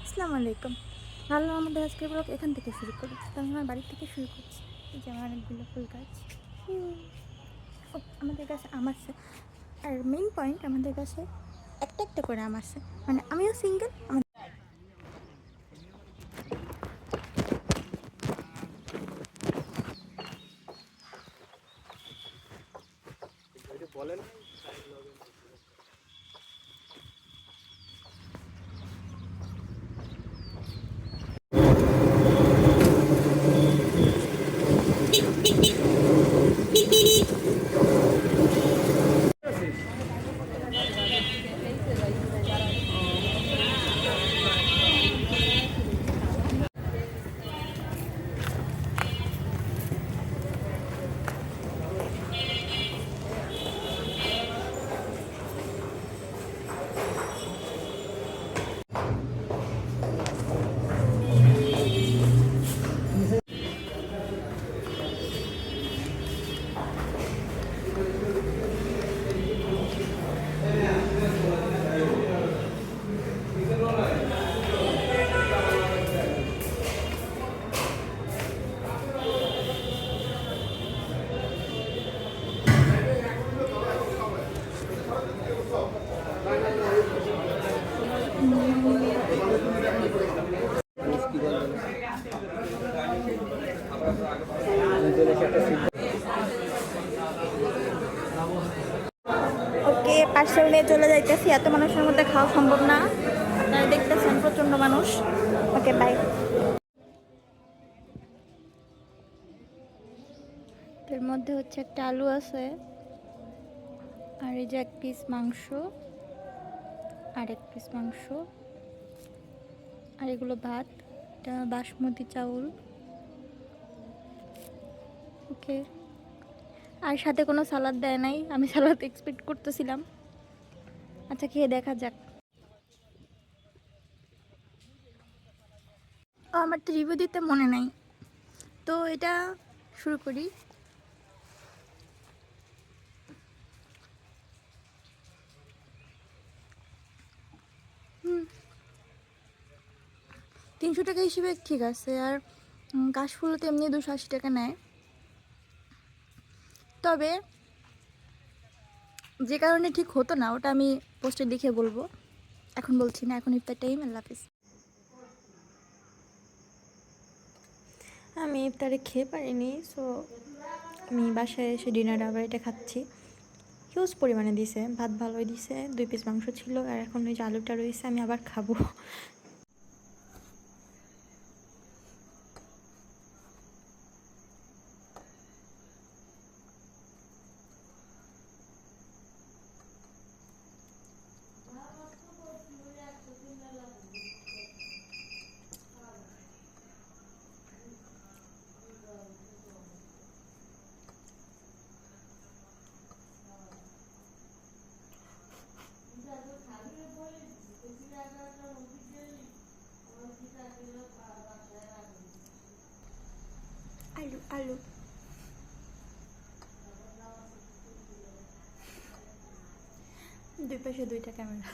আসসালামু আলাইকুম। ভালো আমাদের আজকে ব্লগ এখান থেকে শুরু করি। তো আমি আমার বাড়ি থেকে শুরু করছি। এই যে আমার অনেকগুলো ফুল গাছ। আমাদের কাছে আম আছে। আর মেইন পয়েন্ট আমাদের কাছে একটা একটা করে আম আছে। মানে আমিও সিঙ্গেল। বলেন ওকে, পার্সেল নিয়ে চলে যাইতেছি। এত মানুষের মধ্যে খাওয়া সম্ভব না। আপনারা দেখতেছেন প্রচণ্ড মানুষ। ওকে, বাই। এর মধ্যে হচ্ছে একটা আলু আছে, আর এই যে এক পিস মাংস, আর এক পিস মাংস, আর এগুলো ভাত। এটা বাসমতি চাউল। ওকে, আর সাথে কোনো সালাদ দেয় নাই। আমি সালাদ এক্সপেক্ট করতেছিলাম। আচ্ছা, খেয়ে দেখা যাক। ও, আমার তো রিভিউ দিতে মনে নাই। তো এটা শুরু করি। হুম, 300 টাকা হিসেবে ঠিক আছে। আর কাশফুলতে এমনি 280 টাকা নেয়। তবে যে কারণে ঠিক হতো না, ওটা আমি পোস্টে লিখে বলবো। এখন বলছি না, এখন ইফতার টাইম। আল্লাহ হাফিজ। আমি ইফতারে খেয়ে পারিনি, সো আমি বাসায় এসে ডিনার আবার এটা খাচ্ছি। হিউজ পরিমাণে দিছে, ভাত ভালোই দিছে, 2 পিস মাংস ছিল, আর এখন ওই যে আলুটা রয়েছে, আমি আবার খাবো। আলু আলু দুই পাশে দুইটা ক্যামেরা।